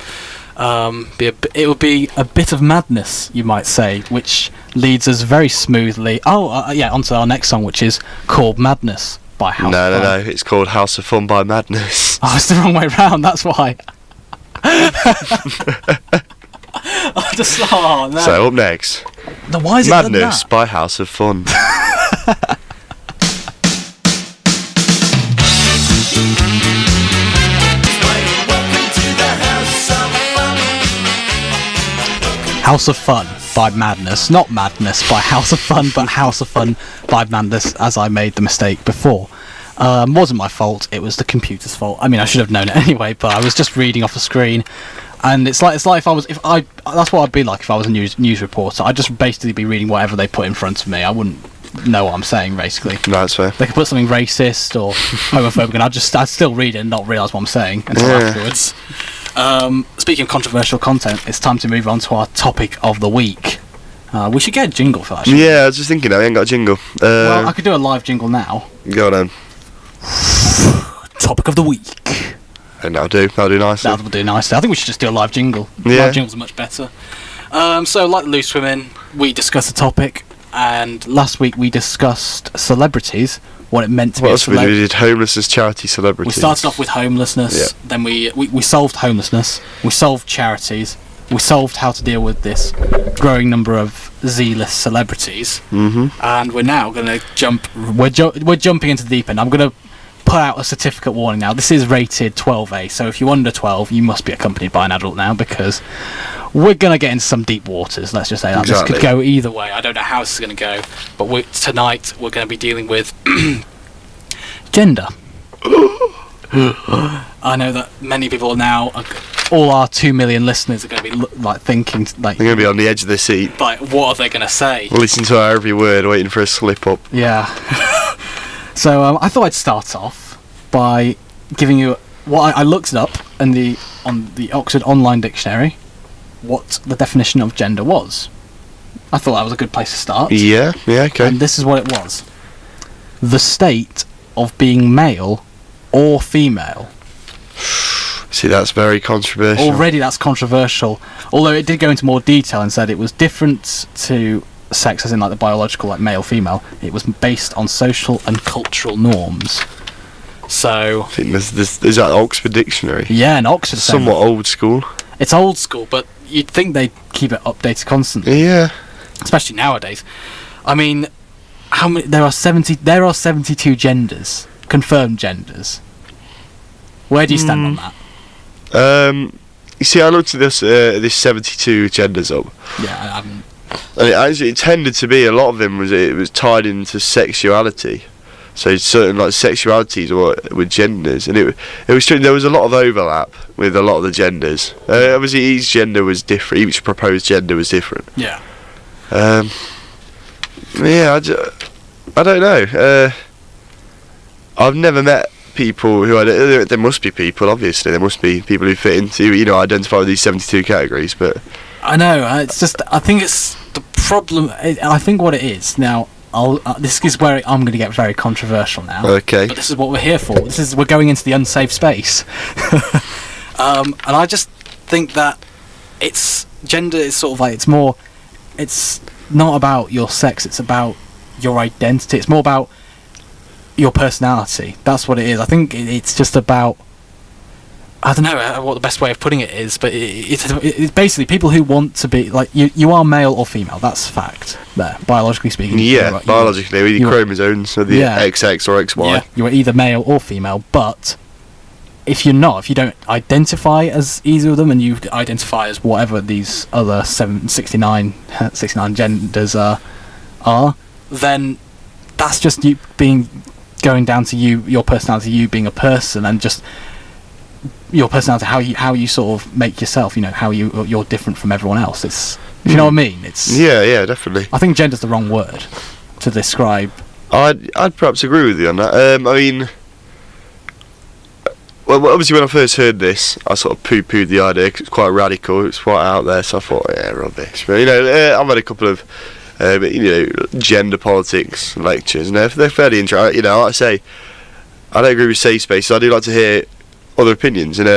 It would be a bit of madness, you might say, which leads us very smoothly. Onto our next song, which is called Madness by House of Fun. No, it's called House of Fun by Madness. Oh, it's the wrong way round. That's why. No. So up next, Why is it Madness by House of Fun. House of Fun by Madness, not Madness by House of Fun, but House of Fun by Madness, as I made the mistake before. Wasn't my fault, it was the computer's fault. I mean, I should have known it anyway, but I was just reading off the screen, and it's like that's what I'd be like if I was a news reporter. I'd just basically be reading whatever they put in front of me. I wouldn't know what I'm saying, basically. No, that's fair. They could put something racist or homophobic, and I'd still read it and not realise what I'm saying until afterwards. Speaking of controversial content, it's time to move on to our topic of the week. We should get a jingle for that. Yeah, I was just thinking, I ain't got a jingle. Well, I could do a live jingle now. Go on. Topic of the week. And that'll do nicely. That'll do nicely. I think we should just do a live jingle. Yeah. Live jingles are much better. So, like the Loose Women, we discussed the topic, and last week we discussed celebrities, what it meant to be a celebrity. We did homelessness charity celebrities. We started off with homelessness, then we solved homelessness, we solved charities, we solved how to deal with this growing number of Z-list celebrities, and we're now going to we're jumping into the deep end. I'm going to put out a certificate warning now. This is rated 12A, so if you're under 12, you must be accompanied by an adult now, because we're going to get into some deep waters, let's just say that. Exactly. This could go either way. I don't know how this is going to go, but tonight we're going to be dealing with gender. I know that many people now, all our 2 million listeners, are going to be thinking, they're going to be on the edge of their seat. Like, what are they going to say? Listen to our every word, waiting for a slip up. Yeah. So I thought I'd start off by giving you what I looked it up on the Oxford Online Dictionary, what the definition of gender was. I thought that was a good place to start. Yeah, okay. And this is what it was: the state of being male or female. See, that's very controversial. Already that's controversial, although it did go into more detail and said it was different to sex, as in like the biological, like male, female. It was based on social and cultural norms. So I think there's that Oxford Dictionary. Yeah, an Oxford. Somewhat old school. It's old school, but you'd think they'd keep it updated constantly. Yeah. Especially nowadays. I mean, how many? There are 72 genders, confirmed genders. Where do you stand on that? You see, I looked at this 72 genders up. Yeah, I haven't. And it tended to be, a lot of them was tied into sexuality. So certain like sexualities or with genders, and it was true. There was a lot of overlap with a lot of the genders. Obviously, each gender was different. Each proposed gender was different. Yeah. Yeah, I don't know. I've never met people who there must be people. Obviously, there must be people who fit into identify with these 72 categories. But I know. It's just I think it's the problem. I think what it is now. This is where I'm going to get very controversial now. Okay. But this is what we're here for. We're going into the unsafe space. And I just think that gender is sort of like it's not about your sex. It's about your identity. It's more about your personality. That's what it is. I think it's just about. I don't know what the best way of putting it is, but it's basically people who want to be like you are male or female. That's fact. There, biologically speaking. Yeah, biologically, with your chromosomes, so the XX or XY. Yeah, you are either male or female. But if you don't identify as either of them, and you identify as whatever these other 69 genders are, then that's just you going down to your personality, you being a person, and just. Your personality, how you sort of make yourself, how you're different from everyone else. It's, if you know what I mean. It's yeah, definitely. I think gender's the wrong word to describe. I'd perhaps agree with you on that. I mean, well, obviously when I first heard this, I sort of poo-pooed the idea because it's quite radical. It's quite out there, so I thought, yeah, rubbish. But I've had a couple of gender politics lectures, and they're fairly interesting. Like I say, I don't agree with safe spaces. I do like to hear other opinions, and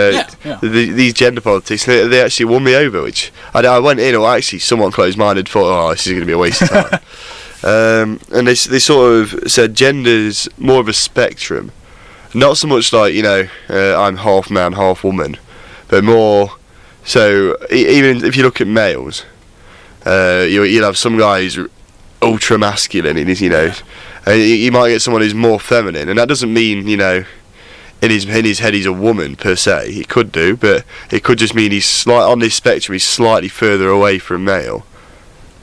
these gender politics, they actually won me over, which I went in, or actually somewhat closed-minded, thought, this is going to be a waste of time. And they sort of said gender's more of a spectrum, not so much like I'm half man, half woman, but more so even if you look at males, you'll have some guy who's ultra masculine in his, you might get someone who's more feminine, and that doesn't mean in his head he's a woman per se. He could do, but it could just mean he's on this spectrum. He's slightly further away from male.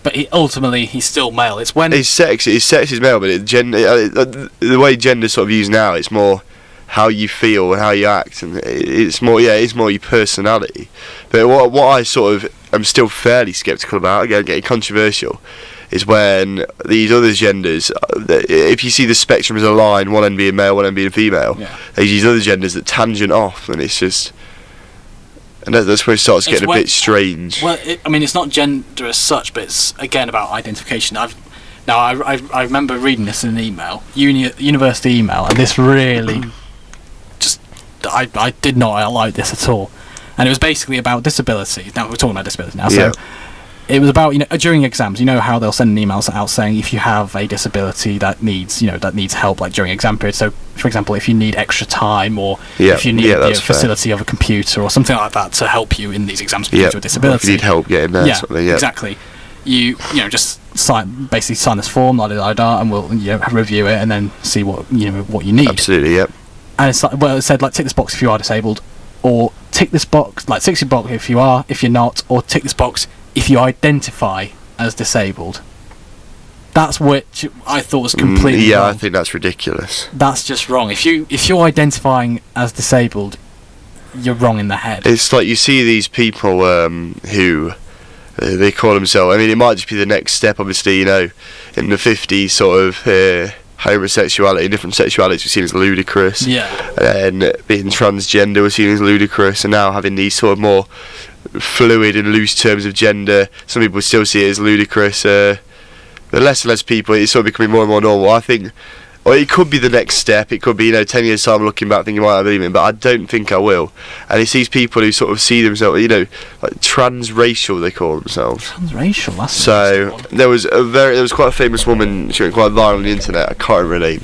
But ultimately, he's still male. It's when his sex is male, but the way gender's sort of used now, it's more how you feel and how you act, and it's more your personality. But what I sort of am still fairly sceptical about, again getting controversial, is when these other genders, if you see the spectrum as a line, one end being male, one end being female, there's these other genders that tangent off, and it's just, and that's where it starts getting a bit strange. Well, it's not gender as such, but it's again about identification. I remember reading this in an email, university email, and this really just I did not like this at all, and it was basically about disability. Now we're talking about disability now, so. It was about during exams, how they'll send emails out saying if you have a disability that needs help, like during exam period. So, for example, if you need extra time, or if you need the facility of a computer or something like that to help you in these exams because of a disability. If you need help getting there, exactly. You just sign this form, and we'll review it and then see what you need. Absolutely, yep. And it's like, it said tick this box if you are disabled, or tick this box tick your box if you're not, or tick this box if you identify as disabled. That's which I thought was completely wrong. I think that's ridiculous. That's just wrong. If you're identifying as disabled, you're wrong in the head. It's like you see these people who they call themselves. I mean, it might just be the next step. Obviously, in the 50s, sort of homosexuality, different sexualities were seen as ludicrous. Yeah. And being transgender was seen as ludicrous, and now having these sort of more fluid and loose terms of gender, some people still see it as ludicrous, but less and less people, it's sort of becoming more and more normal. I think, or it could be the next step. It could be 10 years time looking back thinking, I believe in, but I don't think I will. And it's these people who sort of see themselves, like transracial, they call themselves. Transracial, that's so there was quite a famous woman, she went quite viral on the internet, I can't remember her name,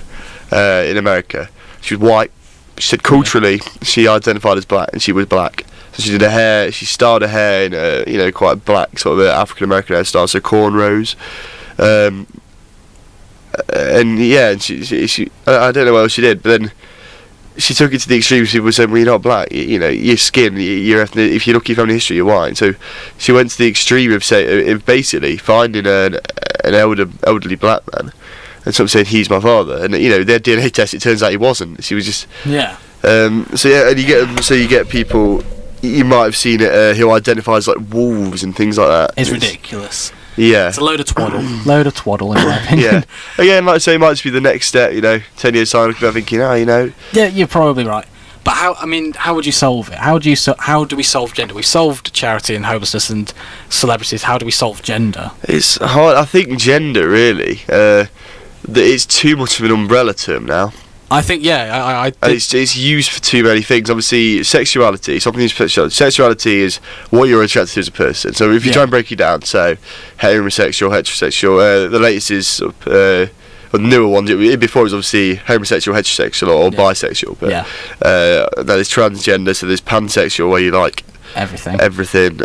in America. She was white. She said culturally she identified as black, and she was black. So she did her hair. She styled her hair in a quite a black sort of African American hairstyle, so cornrows. And she I don't know what else she did, but then she took it to the extreme. People said, "Well, you're not black. Your skin, your ethnic. If you look at your family history, you're white." So she went to the extreme of basically finding an elderly black man and some saying he's my father, and you know their DNA test. It turns out he wasn't. She was just. Yeah. So yeah, and you get people. You might have seen it who identifies like wolves and things like that. It's ridiculous. Yeah. It's a load of twaddle. Load of twaddle, in my opinion. Yeah. Again, like I say, it might just be the next step. 10 years time, looking back thinking, Yeah, you're probably right. But how would you solve it? How do we solve gender? We've solved charity and homelessness and celebrities. How do we solve gender? It's hard. I think gender really. It's too much of an umbrella term now. I think, yeah, And it's used for too many things. Obviously, sexuality. Sexuality is what you're attracted to as a person. So if you try and break it down, so homosexual, heterosexual. The latest is the newer one. Before it was obviously homosexual, heterosexual, or bisexual. But that is transgender. So there's pansexual, where you like everything.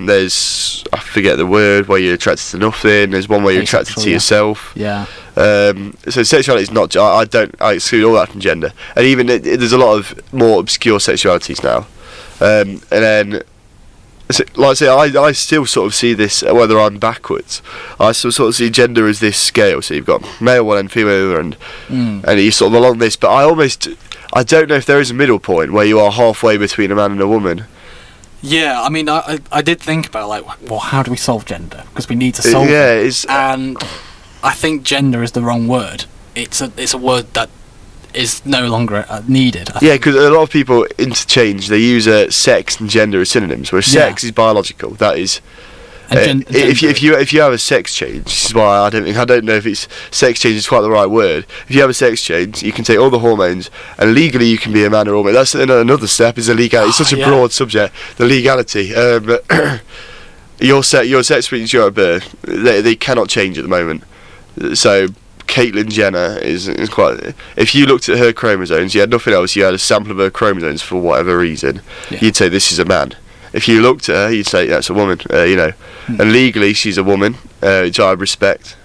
There's, I forget the word, where you're attracted to nothing. There's one where you're attracted to yourself. Yeah. So sexuality is not. I exclude all that from gender, and even there's a lot of more obscure sexualities now. And then, like I say, I still sort of see this. Whether I'm backwards, I still sort of see gender as this scale. So you've got male one and female other, and you sort of along this. But I don't know if there is a middle point where you are halfway between a man and a woman. Yeah, I mean, I did think about well, how do we solve gender? Because we need to solve it. And I think gender is the wrong word. It's a word that is no longer needed. Yeah, because a lot of people interchange. They use sex and gender as synonyms, whereas sex is biological. That is. If you have a sex change, this is why I don't know if it's sex change is quite the right word. If you have a sex change, you can take all the hormones, and legally you can be a man or a woman. That's another step. Is the legality. It's such a broad subject. The legality. Your sex change you're at birth, they cannot change at the moment. So Caitlyn Jenner is quite. If you looked at her chromosomes, you had nothing else. You had a sample of her chromosomes for whatever reason. You'd say this is a man. If you looked at her, you'd say that's a woman. And legally she's a woman, which I respect.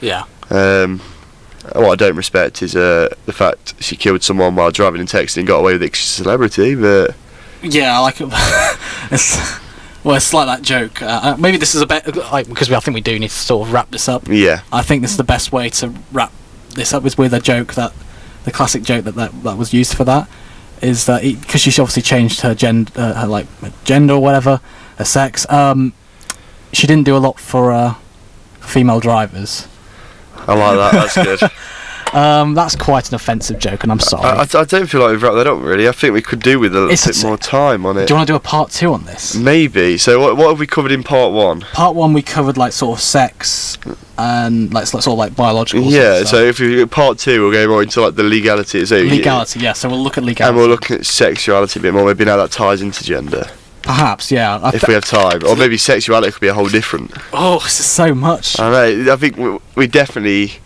Yeah. What I don't respect is the fact she killed someone while driving and texting and got away with it 'cause she's a celebrity. But yeah, I like it. It's like that joke. Maybe this is a bit because I think we do need to sort of wrap this up. Yeah. I think this is the best way to wrap this up is with a joke the classic joke that was used for that is that because she obviously changed her gender or whatever, her sex. She didn't do a lot for female drivers. I like that. That's good. That's quite an offensive joke, and I'm sorry. I don't feel like we've wrapped that up really. I think we could do with a little bit more time on it. Do you want to do a part 2 on this? Maybe. So what have we covered in part 1? Part 1 we covered sort of sex and sort of biological. Yeah. So if we part 2, we'll go more into the legality. So legality. Yeah. So we'll look at legality. And we'll look at sexuality a bit more. Maybe now that ties into gender. Perhaps, yeah. If we have time, or maybe sexuality could be a whole different. Oh, this is so much. I know. I think we definitely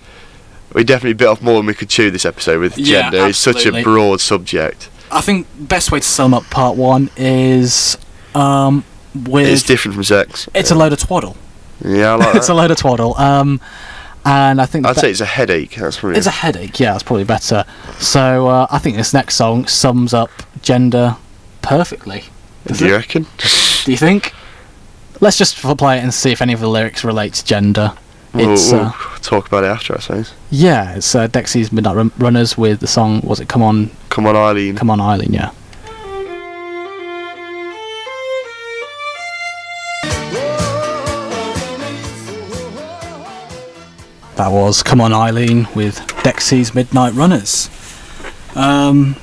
bit off more than we could chew this episode with gender. It's such a broad subject. I think best way to sum up part 1 is it's different from sex. It's a load of twaddle. Yeah, I like that. It's a load of twaddle. And I think I'd say it's a headache. That's probably. It's a headache. Yeah, that's probably better. So I think this next song sums up gender perfectly. Do you reckon? Do you think? Let's just play it and see if any of the lyrics relate to gender. We'll talk about it after, I suppose. Yeah, it's Dexy's Midnight Runners with the song, was it Come On Eileen? Come On Eileen, yeah. That was Come On Eileen with Dexy's Midnight Runners. I'm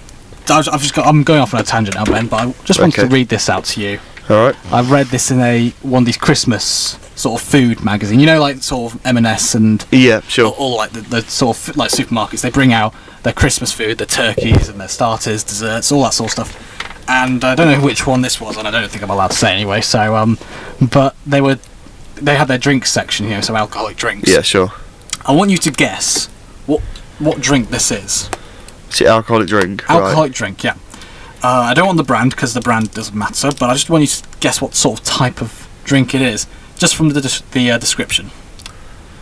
going off on a tangent now, Ben, but I just wanted to read this out to you. Alright. I've read this in one of these Christmas sort of food magazine, sort of M&S and yeah, sure, all the sort of supermarkets. They bring out their Christmas food, their turkeys and their starters, desserts, all that sort of stuff. And I don't know which one this was, and I don't think I'm allowed to say anyway. So, but they had their drinks section, so alcoholic drinks. Yeah, sure. I want you to guess what drink this is. It's an alcoholic drink. Alcoholic drink, yeah. I don't want the brand because the brand doesn't matter, but I just want you to guess what sort of type of drink it is, just from the description.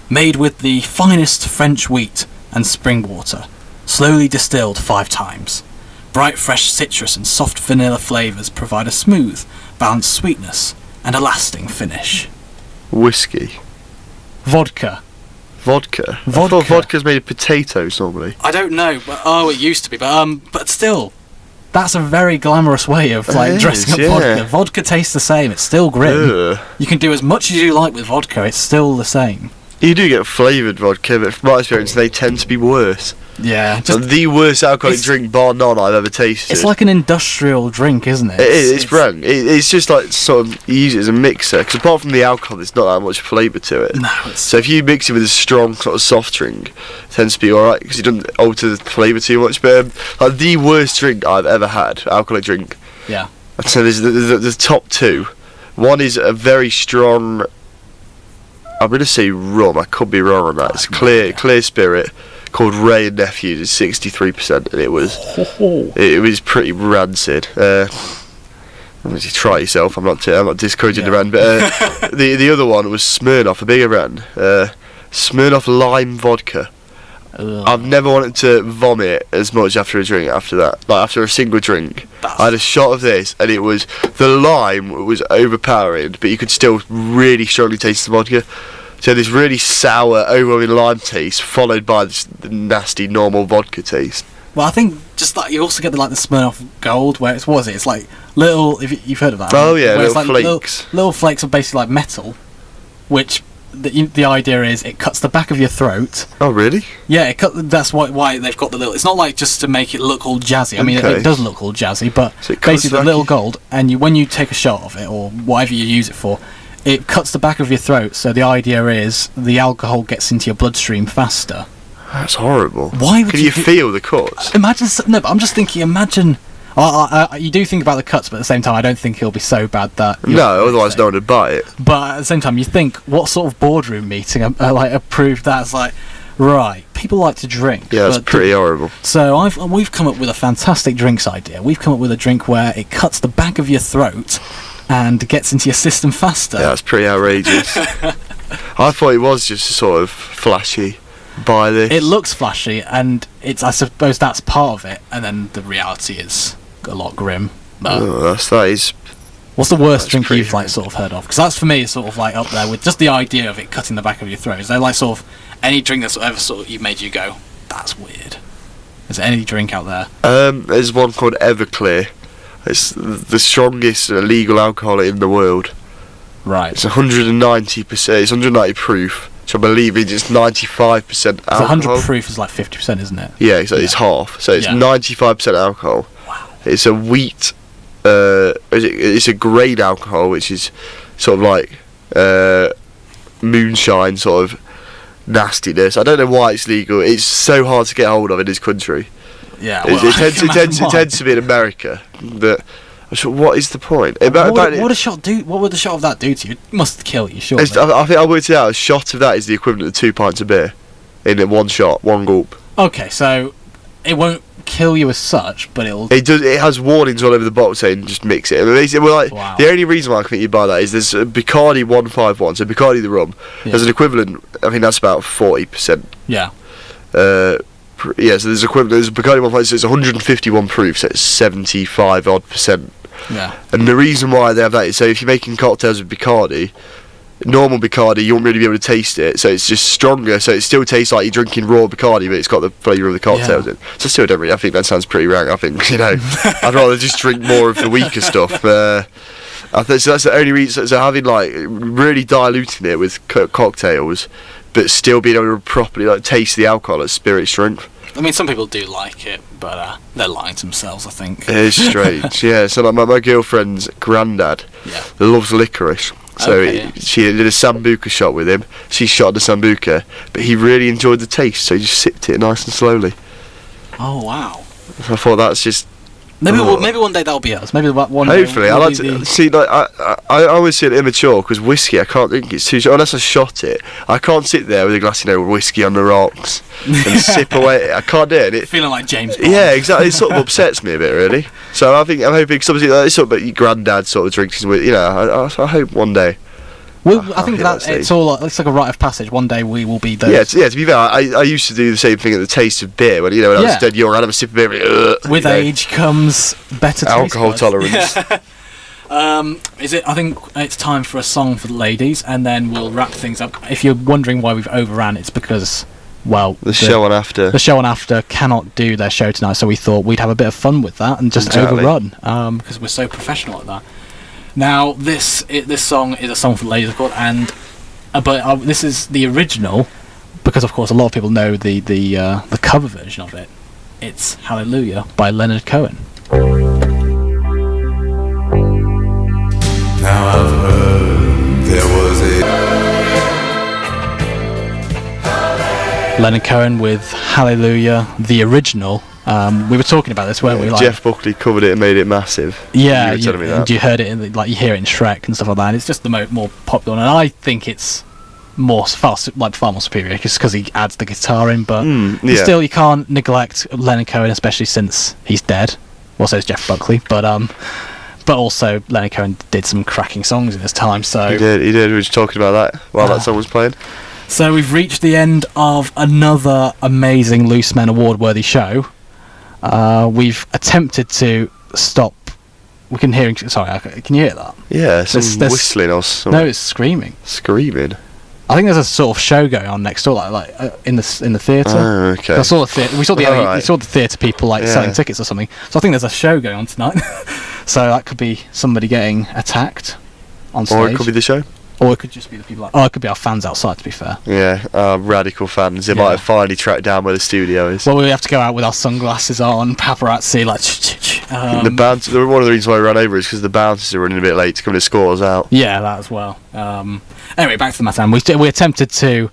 Made with the finest French wheat and spring water, slowly distilled 5 times. Bright fresh citrus and soft vanilla flavours provide a smooth, balanced sweetness and a lasting finish. Whiskey. Vodka. Vodka? I Vodka. thought vodka's made of potatoes normally. I don't know, but it used to be, but still, that's a very glamorous way of It dressing up is, vodka. yeah. Vodka tastes the same. It's still grim. Ugh. You can do as much as you like with vodka. It's still the same. You do get flavoured vodka, but from my experience, they tend to be worse. Yeah, So the worst alcoholic it's- drink, bar none, I've ever tasted. it's like an industrial drink, isn't it? It is, it's brilliant. It's just like sort of, you use it as a mixer, because apart from the alcohol, there's not that much flavour to it. No, it's So if you mix it with a strong sort of soft drink, it tends to be alright, because it doesn't alter the flavour too much. But like the worst drink I've ever had, alcoholic drink, yeah. I'd say there's the top two. One is a very strong, I'm going to say rum, I could be wrong on that. It's clear spirit, called Ray and Nephews. It's 63%, and it was pretty rancid. Obviously try yourself. I'm not discouraging the brand, but the other one was Smirnoff, a bigger brand. Smirnoff lime vodka. Ugh. I've never wanted to vomit as much after a drink after that. Like after a single drink, I had a shot of this, and it was, the lime was overpowering, but you could still really strongly taste the vodka. So this really sour, overwhelming lime taste, followed by this nasty normal vodka taste. Well, I think just like you also get the Smirnoff Gold, where it's what is it? It's like little. If you've heard of that. Oh yeah, where it's little like flakes. Little flakes of basically like metal, which the idea is it cuts the back of your throat. Oh really? Yeah, that's why they've got the little. It's not like just to make it look all jazzy. I mean, Okay. it does look all jazzy, but So it cuts basically the back little your- gold, and when you take a shot of it or whatever you use it for, it cuts the back of your throat. So the idea is the alcohol gets into your bloodstream faster. That's horrible. Why would Can you you do- feel the cuts? Imagine no, but I'm just thinking. Imagine. You do think about the cuts, but at the same time, I don't think it'll be so bad that. No, otherwise no one would buy it. But at the same time, you think, what sort of boardroom meeting approved that? It's like, right, people like to drink. Yeah, that's but pretty horrible. So we've come up with a fantastic drinks idea. We've come up with a drink where it cuts the back of your throat and gets into your system faster. Yeah, that's pretty outrageous. I thought it was just sort of flashy. Buy this. It looks flashy, and I suppose that's part of it. And then the reality is a lot grim. But That is. what's the worst That's drink pretty you've sort of heard of? Because that's for me sort of up there with just the idea of it cutting the back of your throat. Is there sort of any drink that's ever sort of you've made you go, that's weird? Is there any drink out there? There's one called Everclear. It's the strongest illegal alcohol in the world. Right. It's 190%. It's 190 proof, which I believe is just 95% alcohol. So 100 proof is like 50%, isn't it? Yeah, so it's half. So it's Yeah. 95% alcohol. Wow. It's a wheat. It's a grain alcohol, which is sort of like moonshine sort of nastiness. I don't know why it's legal. It's so hard to get hold of in this country. Yeah. It tends to be in America. But I thought, what is the point? What would a shot do? What would a shot of that do to you? It must kill you, surely. I think I worked it out. A shot of that is the equivalent of 2 pints of beer in one shot, one gulp. Okay, so it won't kill you as such, but it'll. It does. It has warnings all over the bottle saying just mix it. I mean, basically, Wow. the only reason why I think you buy that is there's a Bacardi 151, so Bacardi the rum. Yeah. There's an equivalent. I think that's about 40%. Yeah. Yeah, so there's equivalent. There's a Bacardi 151, so it's 151 proof, so it's 75 odd percent. Yeah. And the reason why they have that is so if you're making cocktails with Bacardi, normal Bacardi, you won't really be able to taste it, so it's just stronger, so it still tastes like you're drinking raw Bacardi, but it's got the flavour of the cocktails in. So I still don't really, I think that sounds pretty rank. I think, I'd rather just drink more of the weaker stuff. I think so that's the only reason, so having really diluting it with cocktails, but still being able to properly taste the alcohol at spirit strength. I mean, some people do like it, but they're lying to themselves, I think. It's strange, yeah. So my girlfriend's granddad loves licorice. So Okay. she did a Sambuca shot with him. She shot the Sambuca, but he really enjoyed the taste, so he just sipped it nice and slowly. Oh wow. I thought that's just. Maybe Oh. maybe one day that'll be us. Maybe one day. Hopefully, I we'll like be to the- see. I always see it immature because whiskey. I can't drink it too unless I shot it. I can't sit there with a glass, of whiskey on the rocks and sip away. I can't do it. And feeling like James Bond. yeah, exactly. It sort of upsets me a bit, really. So I'm hoping because obviously it's sort of your granddad sort of drinks. I hope one day. I think hit that that stage. it's like a rite of passage. One day we will be those. Yeah, to be fair, I used to do the same thing at the taste of beer when I was Yeah. dead young. I'd have a sip of beer. With age comes better taste alcohol buds. tolerance. Is it? I think it's time for a song for the ladies, and then we'll wrap things up. If you're wondering why we've overran, it's because, well, The show on after. the show on after cannot do their show tonight, so we thought we'd have a bit of fun with that and just Exactly. overrun, because we're so professional at that. Now, this song is a song for the ladies, of course, and but this is the original, because of course a lot of people know the cover version of it. It's Hallelujah by Leonard Cohen. Now I've heard there was a Leonard Cohen with Hallelujah, the original. We were talking about this, weren't we? Like, Jeff Buckley covered it and made it massive. yeah, you were telling me that. and you heard it you hear it in Shrek and stuff like that. And it's just the more popular, and I think it's far more superior just because he adds the guitar in. But yeah. still, you can't neglect Leonard Cohen, especially since he's dead. Well, so is Jeff Buckley, but also Leonard Cohen did some cracking songs in his time. So He did. We were just talking about that while that song was playing. So we've reached the end of another amazing Loose Men award-worthy show. We've attempted to stop. We can hear. Sorry, can you hear that? Yeah, some There's- whistling or something. No, it's screaming. Screaming. I think there's a sort of show going on next door, like in the theatre. Oh, okay. I saw the theatre. We saw the Alright. we saw the theatre people Yeah. selling tickets or something. So I think there's a show going on tonight. So that could be somebody getting attacked on stage, Or it could be the show. or it could just be the people. It could be our fans outside. To be fair. Yeah, radical fans. They Yeah. might have finally tracked down where the studio is. Well, we have to go out with our sunglasses on, paparazzi, like. The bounce. One of the reasons why we ran over is because the bouncers are running a bit late to come to score us out. Yeah, that as well. Anyway, back to the matter. We attempted to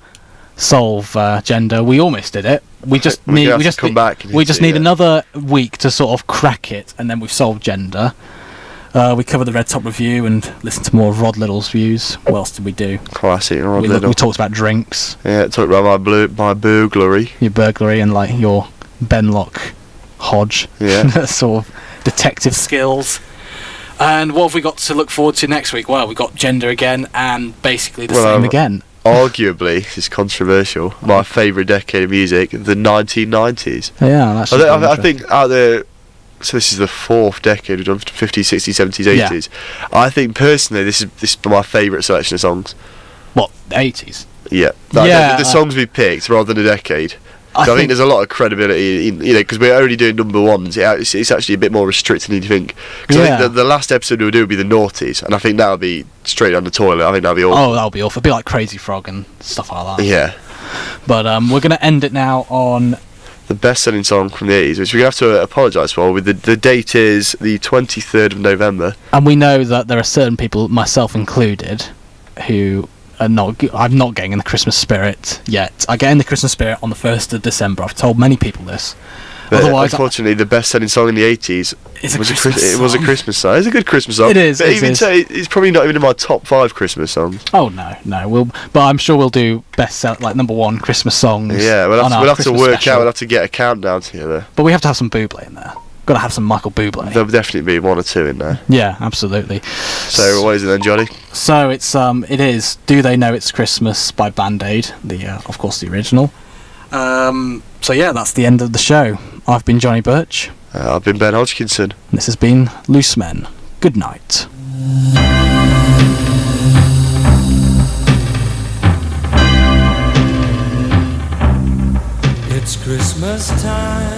solve gender. We almost did it. We just We're need. gonna We have just to come back and We just see need it. another week to sort of crack it, and then we've solved gender. We covered the Red Top Review and listened to more of Rod Little's views. What else did we do? Classic. Rod We Little. talked about drinks, Yeah, talked about my burglary. your burglary, and like your Benlock Hodge. Yeah. Sort of detective skills. And what have we got to look forward to next week? Well, we got gender again, and basically the same again. Arguably, this is controversial. My favourite decade of music, the 1990s. Yeah, that's. I think out there. So this is the fourth decade. We've done 50s, 60s, 70s, 80s. I think personally, this is my favourite selection of songs. What, the 80s? Yeah. Yeah, The songs we picked rather than a decade. I So I think think- there's a lot of credibility in, because we're only doing number ones. It's actually a bit more restricted than you think. Because I Yeah. think the last episode we'll do will be the noughties, and I think that'll be straight down the toilet. I think that'll be awful. Oh, that'll be awful. It'll be like Crazy Frog and stuff like that. Yeah. But we're going to end it now on. The best-selling song from the 80s, which we have to apologise for. With the date is the 23rd of November. And we know that there are certain people, myself included, who are not. I'm not getting in the Christmas spirit yet. I get in the Christmas spirit on the 1st of December. I've told many people this. But Otherwise, unfortunately, the best-selling song in the 80s It's a was Christmas it was a song. Christmas song. It's a good Christmas song. It is, But it even is. so, it's probably not even in my top 5 Christmas songs. Oh no. But I'm sure we'll do like number one Christmas songs. Yeah, we'll on our have to Christmas work special. out. We'll have to get a countdown together. But we have to have some Bublé in there. Got to have some Michael Bublé. There'll definitely be 1 or 2 in there. Yeah, absolutely. So what is it then, Johnny? So it is Do They Know It's Christmas by Band Aid, of course the original. So yeah, that's the end of the show. I've been Johnny Birch. I've been Ben Hodgkinson. This has been Loose Men. Good night. It's Christmas time.